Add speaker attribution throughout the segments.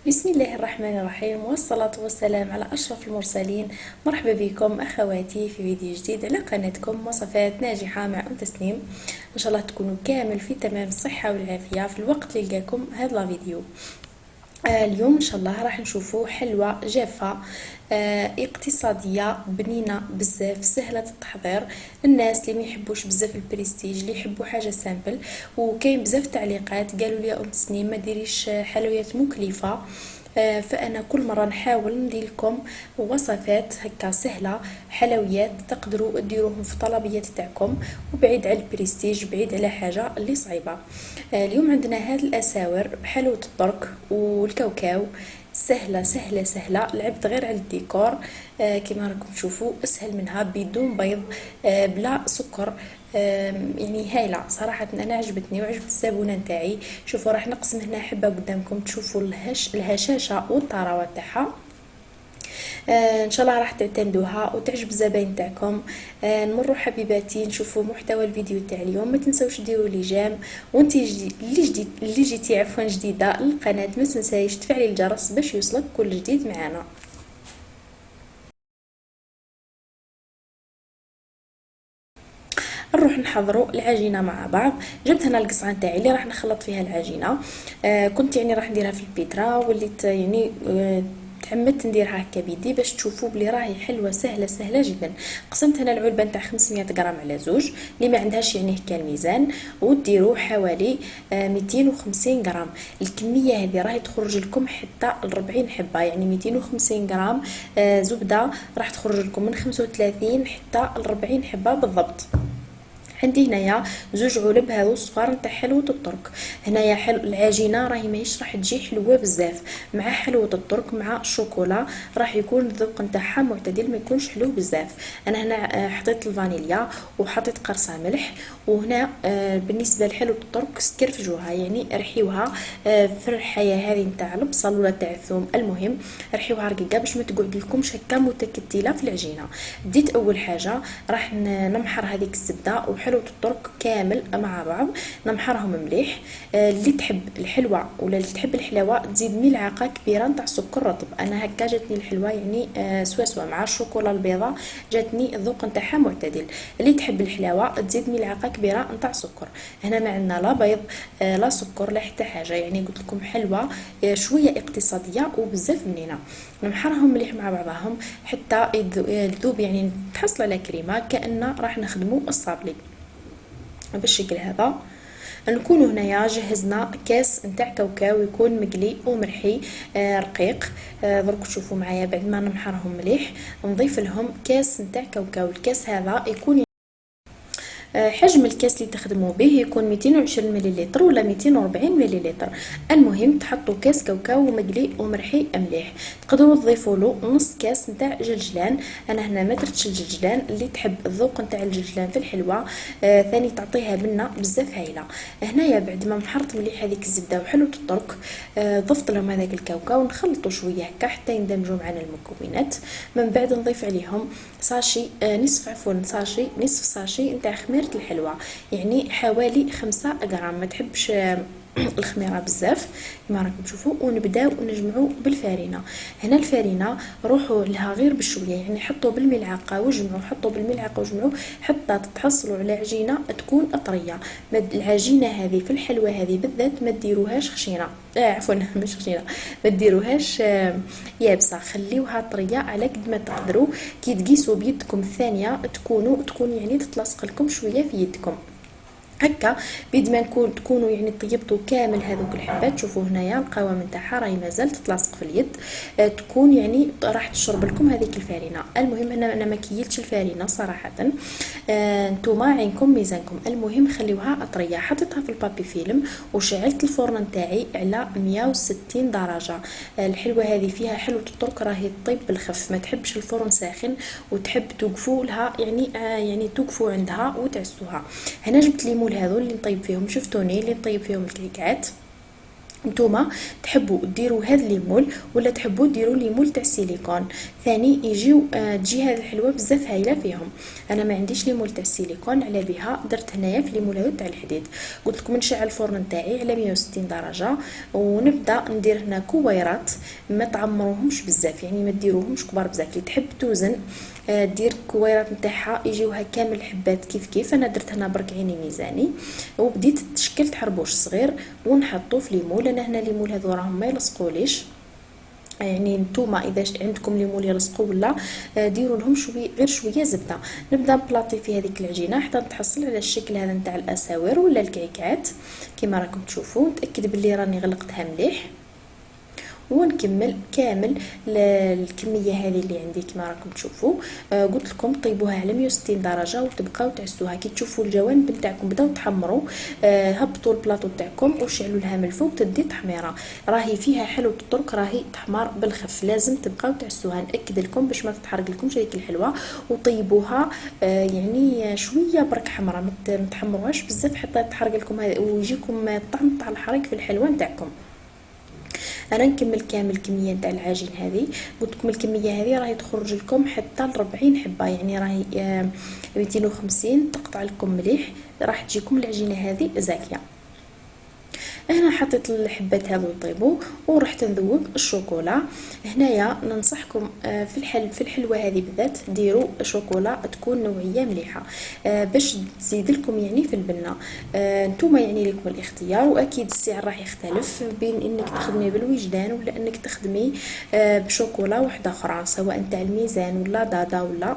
Speaker 1: بسم الله الرحمن الرحيم، والصلاة والسلام على أشرف المرسلين. مرحبا بكم أخواتي في فيديو جديد على قناتكم وصفات ناجحة مع أم تسنيم. إن شاء الله تكونوا كامل في تمام الصحة والعافية في الوقت اللي لقاكم هذا الفيديو. اليوم إن شاء الله راح نشوفوا حلوة جافة اقتصادية بنينة بزاف، سهلة التحضير. الناس اللي ما يحبوش بزاف البريستيج، اللي يحبوا حاجة سامبل. وكاين بزاف تعليقات قالوا لي ام تسنيم ما ديريش حلويات مكلفة. فانا كل مره نحاول ندير لكم وصفات هكا سهله، حلويات تقدروا ديروهم في طلبيات تاعكم، وبعيد على البريستيج، بعيد على حاجه اللي صعيبه. اليوم عندنا هاد الاساور بحلوه الدرك والكاوكاو، سهله سهله سهله، لعبت غير على الديكور. كما راكم تشوفوا اسهل منها بدون بيض، بلا سكر. يعني هايله صراحه، انا عجبتني وعجبت الزبونه نتاعي. شوفوا راح نقسم هنا حبه قدامكم تشوفوا الهشاشه والطراوه تاعها. ان شاء الله راح تعتمدوها وتعجب الزباين تاعكم. نمروا حبيباتي نشوفوا محتوى الفيديو تاع اليوم. ما تنسوش ديروا لي جيم، وانتي اللي جيتي عفوا جديده للقناه ما تنسايش تفعلي الجرس باش يوصلك كل جديد معنا. نروح نحضروا العجينه مع بعض. جبت هنا القصعه تاعي اللي راح نخلط فيها العجينه. كنت يعني راح نديرها في البيترا، وليت يعني تعمدت نديرها هكا بيدي باش تشوفوا بلي راهي حلوه سهله سهله جدا. قسمت هنا العلبه نتاع 500 غرام على زوج، اللي ما عندهاش يعني هكا الميزان، وديروا حوالي 250 غرام. الكميه هذه راهي تخرج لكم حتى 40 حبه، يعني 250 غرام زبده راح تخرج لكم من 35 حتى 40 حبه بالضبط. عندي هنايا زوج علب هذو الصغار نتاع حلوه الترك. هنايا حلو العجينه راهي ماهيش راح تجي حلوه بزاف، مع حلوه الترك مع الشوكولا راح يكون الذوق نتاعها معتدل، ما يكونش حلو بزاف. انا هنا حطيت الفانيليا وحطيت قرصه ملح. وهنا بالنسبه لحلوه الترك سكرفجوها، يعني رحيوها في الرحايه هذه نتاع البصل ولا تاع الثوم، المهم رحيوها رقيقه باش ما تقعد لكمش هكا متكتله في العجينه. بديت اول حاجه راح نمحر هذيك الزبده حلوة الترك كامل مع بعض، نمحرهم مليح. اللي تحب الحلوة ولا اللي تحب الحلاوة تزيد ملعقة كبيرة نتاع سكر رطب. انا هكا جاتني الحلوة يعني سوا مع الشوكولا البيضاء، جاتني الذوق نتاعها معتدل. اللي تحب الحلاوة تزيد ملعقة كبيرة نتاع سكر. هنا ما عندنا لا بيض لا سكر لا حتى حاجة، يعني قلت لكم حلوة شوية اقتصادية وبزاف بنينة. نمحرهم مليح مع بعضهم حتى يذوب، يعني تحصل على كريمة كأن راح نخدمو الصابلي بالشكل هذا. نكون هنايا جهزنا كاس نتاع كاوكاو يكون مقلي ومرحي رقيق. درك تشوفوا معايا بعد ما نمحرهم مليح نضيف لهم كاس نتاع كاوكاو. الكاس هذا يكون حجم الكاس اللي تخدموا به يكون 220 مليلتر ولا 240 مليلتر. المهم تحطوا كاس كاوكاو مقلي ومرحي مليح. تقدروا تضيفوا له نص كاس نتاع جلجلان. انا هنا ما درتش الجلجلان، اللي تحب الذوق نتاع الجلجلان في الحلوه ثاني تعطيها بنه بزاف هايله. هنايا بعد ما محرت مليح هذيك الزبده وحلوه الترك ضفت لهم هذاك الكاوكاو ونخلطوا شويه هكا حتى يندمجوا معنا المكونات. من بعد نضيف عليهم ساشي نصف ساشي نتاع خميره الحلوه، يعني حوالي 5 غرام. ما تحبش الخميره بزاف كما راكم تشوفوا. ونبداو نجمعوا بالفارينه. هنا الفارينه روحوا لها غير بشويه، يعني حطوا بالملعقه وجمعوا، حطوا بالملعقه وجمعوا حتى تحصلوا على عجينه تكون طريه. العجينه هذه في الحلوه هذه بالذات ما ديروهاش خشينه، عفوا مش خشينه، ما ديروهاش يابسه، خليوها طريه على قد ما تقدروا. كي تقيسوا بيدكم الثانيه تكون يعني تتلصق لكم شويه في يدكم هكا. بيد ما تكونوا يعني طيبتوا كامل هذوك الحبات. شوفوا هنايا القوام نتاعها راهي مازال تتلاصق في اليد، تكون يعني راح تشرب لكم هذيك الفارينه. المهم انا ما كيلتش الفارينه صراحه. نتوما عينكم ميزانكم، المهم خليوها طريه. حطيتها في البابي فيلم وشعلت الفرن نتاعي على 160 درجه. الحلوه هذه فيها حلوه الترك راهي طيب بالخف، ما تحبش الفرن ساخن وتحب توقفوا لها، يعني توقفوا عندها وتعسوها. هنا جبت ليمون هذو اللي نطيب فيهم، شفتوني اللي نطيب فيهم الكيكات. نتوما تحبوا ديروا هذا الليمول ولا تحبوا ديروا ليمول تاع السيليكون ثاني يجيو تجي هذه الحلوه بزاف هايله فيهم. انا ما عنديش ليمول تاع السيليكون على بها درت هنايا في ليمول هذا تاع الحديد. قلت لكم نشعل الفرن نتاعي على 160 درجه ونبدا ندير هنا كويرات ما تعمروهمش بزاف يعني ما ديروهمش كبار بزاف. اللي تحب توزن دير كويرات نتاعها يجيوها كامل حبات كيف كيف. انا درت هنا برك عيني ميزاني وبديت تشكلت حربوش صغير ونحطو في ليمول. انا هنا ليمول هذو راهم ما يلصقوليش يعني نتوما اذا عندكم ليمول يلصقوا ولا ديروا لهم شويه غير شويه زبده. نبدا نبلاطي في هذيك العجينه حتى نتحصل على الشكل هذا نتاع الاساور ولا الكعكات كما راكم تشوفوا. نتاكد باللي راني غلقتها مليح ونكمل كامل الكميه هذه اللي عندي كما راكم تشوفوا. قلت لكم طيبوها على 160 درجه وتبقاو تعسوها. كي تشوفوا الجوانب نتاعكم بداو تحمروا هبطوا البلاطو تاعكم وشعلوا لها من الفوق تدي تحميره. راهي فيها حلو الطرق راهي تحمر بالخف. لازم تبقاو تعسوها. ناكد لكم باش ما تتحرق لكمش هذيك الحلوه وطيبوها يعني شويه برك حمراء ما تحمروهاش بزاف حتى تحرق لكم ويجيكم الطعم تاع الحريق في الحلوه نتاعكم. انا نكمل كامل الكميه نتاع العجين هذه. قلت لكم الكميه هذه راهي تخرج لكم حتى ل 40 حبه يعني راهي 250 تقطع لكم مليح راح تجيكم العجينه هذه زاكيه. هنا حطيت الحبات هذو يطيبوا ورحت نذوب الشوكولا. هنايا ننصحكم في الحلوه هذه بالذات ديروا شوكولا تكون نوعيه مليحه باش تزيد لكم يعني في البنه. نتوما يعني لكم الاختيار واكيد السعر راح يختلف بين انك تخدمي بالوجدان ولا انك تخدمي بشوكولا واحده اخرى سواء تاع الميزان ولا دادا ولا.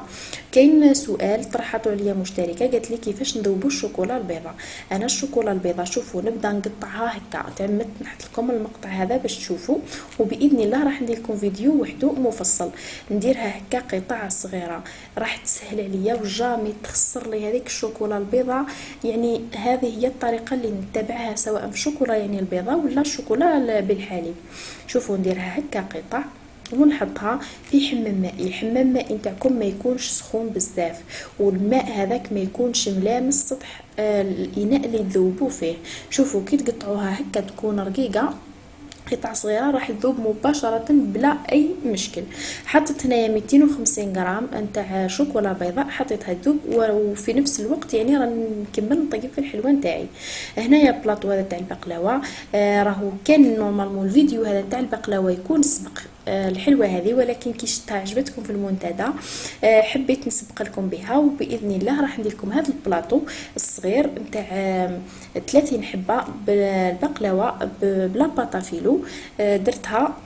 Speaker 1: كاين سؤال طرحته عليا مشتركه قالت لي كيفاش نذوبوا الشوكولا البيضاء. انا الشوكولا البيضاء شوفوا نبدا نقطعها هكا تعمدت نحط لكم المقطع هذا باش تشوفوا وباذن الله راح ندير لكم فيديو وحده مفصل نديرها هكا قطع صغيره راح تسهل عليا وجامي تخسر لي هذيك الشوكولا البيضاء. يعني هذه هي الطريقه اللي نتبعها سواء في الشوكولا يعني البيضاء ولا الشوكولا بالحليب. شوفوا نديرها هكا قطع ونحطها في حمام مائي. الحمام مائي نتاعكم ما يكونش سخون بزاف والماء هذاك ما يكونش ملامس سطح الاناء اللي تذوبوا فيه. شوفوا كي تقطعوها هكا تكون رقيقه قطع صغيره راح تذوب مباشره بلا اي مشكل. حطيت هنايا 250 غرام نتاع شوكولا بيضاء حطيتها تذوب وفي نفس الوقت يعني رانكمل نطيب في الحلوه نتاعي. هنايا بلاطو هذا تاع البقلاوه راهو كان نورمالمون الفيديو هذا تاع البقلاوه يكون سبق الحلوه هذه ولكن كي شفتها عجبتكم في المنتدى حبيت نسبق لكم بها وباذن الله راح ندير لكم هذا البلاطو الصغير نتاع 30 حبه بالبقلاوه بلا باطافيلو. درتها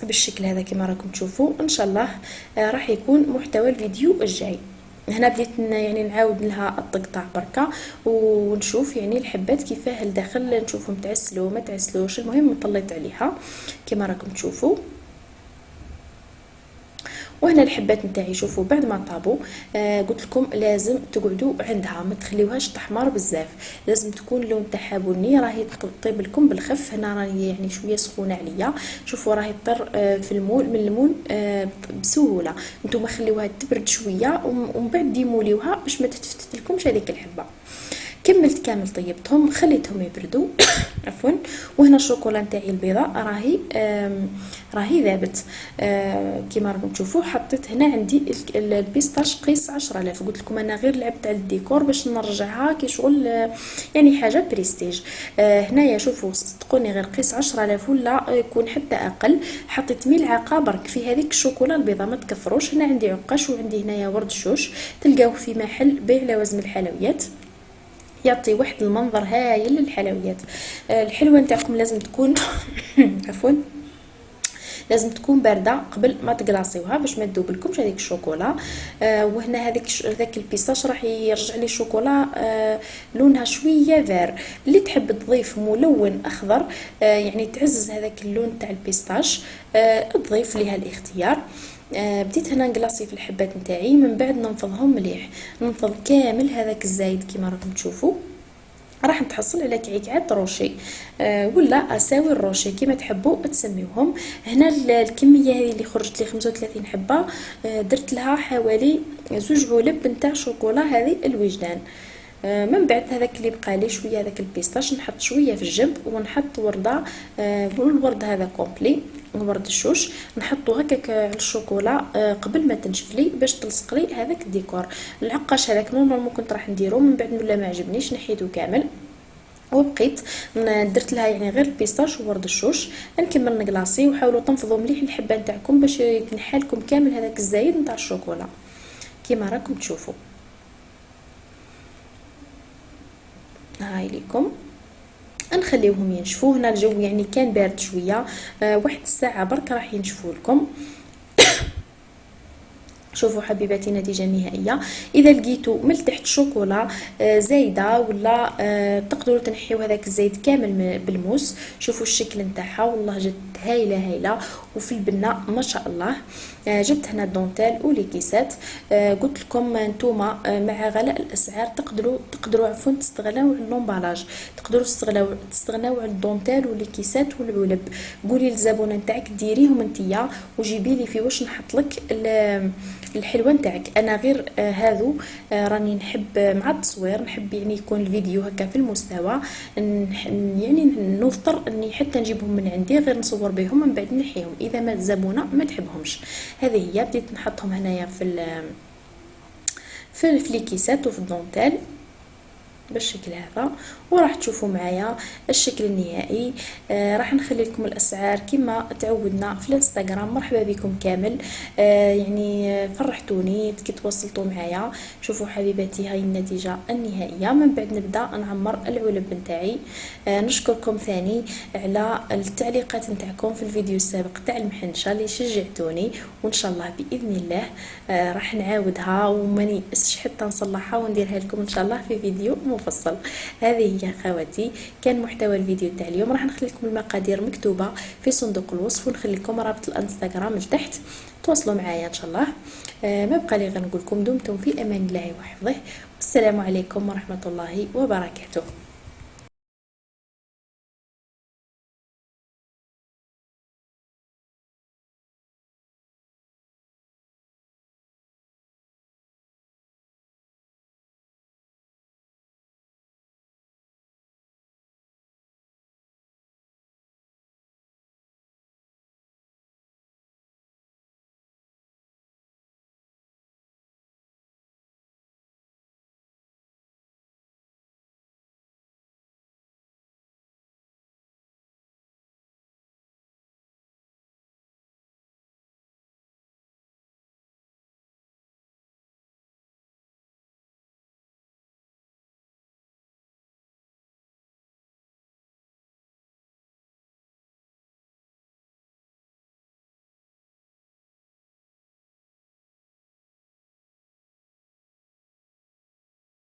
Speaker 1: بالشكل هذا كما راكم تشوفوا. ان شاء الله راح يكون محتوى الفيديو الجاي. هنا بديت يعني نعاود لها التقطاع بركه ونشوف يعني الحبات كيفاه لداخل نشوفهم تعسلوا ما تعسلوش. المهم طليت عليها كما راكم تشوفوا. وهنا الحبات نتاعي شوفوا بعد ما طابوا قلت لكم لازم تقعدوا عندها ما تخليوهاش تحمر بزاف. لازم تكون اللون تاعها بني راهي تطيب لكم بالخف. هنا راني يعني شويه سخونه عليا. شوفوا راهي تطر في المول من المول بسهوله. نتوما خليوها تبرد شويه ومن بعد ديموليوها باش ما تتفتت لكمش هذيك الحبه. كملت كامل طيبتهم خليتهم يبردوا عفوا. وهنا الشوكولا نتاعي البيضاء راهي ذابت كيما راكم تشوفوا. حطيت هنا عندي البيستاش قيس 10000. قلت لكم انا غير لعبت على الديكور باش نرجعها كي شغل يعني حاجه بريستيج. هنايا شوفوا صدقوني غير قيس 10000 ولا يكون حتى اقل. حطيت ملعقه برك في هذيك الشوكولا البيضاء ما تكفروش. هنا عندي عقاش وعندي هنايا ورد الشوش تلقاوه في محل بيع لوازم الحلويات يعطي واحد المنظر هايل للحلويات. الحلوه نتاعكم لازم تكون عفوا لازم تكون بارده قبل ما تقلاصيوها باش ما تذوب لكمش هذيك الشوكولا. وهنا ذاك البيستاش راح يرجع لي الشوكولا لونها شويه فار. اللي تحب تضيف ملون اخضر يعني تعزز هذاك اللون تاع البيستاش تضيف ليها الاختيار. بديت هنا نقلاصي في الحبات نتاعي من بعد ننفضهم مليح. ننفض كامل هذاك الزايد كما راكم تشوفوا. راح نتحصل على كعكات روشي ولا اساور روشي كما تحبوا تسميوهم. هنا الكميه هذه اللي خرجت لي 35 حبه درت لها حوالي 2 علب نتاع شوكولا هذه الوجدان. من بعد هذاك اللي بقى لي شويه هذاك البيستاش نحط شويه في الجنب ونحط ورده، والورد هذا كومبلي ورد الشوش نحطو هكاك على الشوكولا قبل ما تنشف لي باش تلصق لي هذاك الديكور. العقاش هذاك نورمالمون كنت راح نديرو من بعد ولا ما عجبنيش نحيته كامل وبقيت درت لها يعني غير البيستاش وورد الشوش. نكمل نكلاصي وحاولوا تنفضوا مليح الحبه نتاعكم باش يتنحى لكم كامل هذاك الزايد نتاع الشوكولا كيما راكم تشوفوا. هاي ليكم نخليوهم ينشفوا. هنا الجو يعني كان بارد شويه، واحد الساعه برك راح ينشفوا لكم. شوفوا حبيباتي النتيجه النهائيه. اذا لقيتوا من تحت شوكولا زايده ولا تقدروا تنحيو هذاك الزيت كامل بالموس. شوفوا الشكل نتاعها والله جد هايله هايله وفي البنه ما شاء الله. جبت هنا الدونتيل ولي كيسات. قلت لكم نتوما مع غلاء الاسعار تقدروا عفوا تستغناو على اللومبالاج، تقدروا تستغناو على الدونتيل ولي كيسات والعلب. قولي للزبونه نتاعك ديريهم انتيا وجيبي لي في واش نحط لك الحلوه نتاعك. انا غير هذو راني نحب مع التصوير نحب يعني يكون الفيديو هكا في المستوى، يعني نضطر اني حتى نجيبهم من عندي غير نصور بهم من بعد نحيهم اذا ما الزبونه ما تحبهمش. هذه هي بديت نحطهم هنايا في الكيسات وفي الدونتيل بالشكل هذا وراح تشوفوا معايا الشكل النهائي. راح نخلي لكم الاسعار كما تعودنا في الانستغرام. مرحبا بكم كامل، يعني فرحتوني كي تواصلتوا معايا. شوفوا حبيباتي هاي النتيجه النهائيه. من بعد نبدا نعمر العلب نتاعي. نشكركم ثاني على التعليقات نتاعكم في الفيديو السابق تاع المحنشه اللي شجعتوني، وان شاء الله باذن الله راح نعاودها وماني حتى نصلحها ونديرها لكم ان شاء الله في فيديو مفصل. هذه هي خواتي كان محتوى الفيديو تاع اليوم. راح نخلي لكم المقادير مكتوبه في صندوق الوصف ونخلي لكم رابط الانستغرام لتحت تواصلوا معايا ان شاء الله. ما بقى لي غير نقول لكم دمتم في امان الله وحفظه، والسلام عليكم ورحمه الله وبركاته.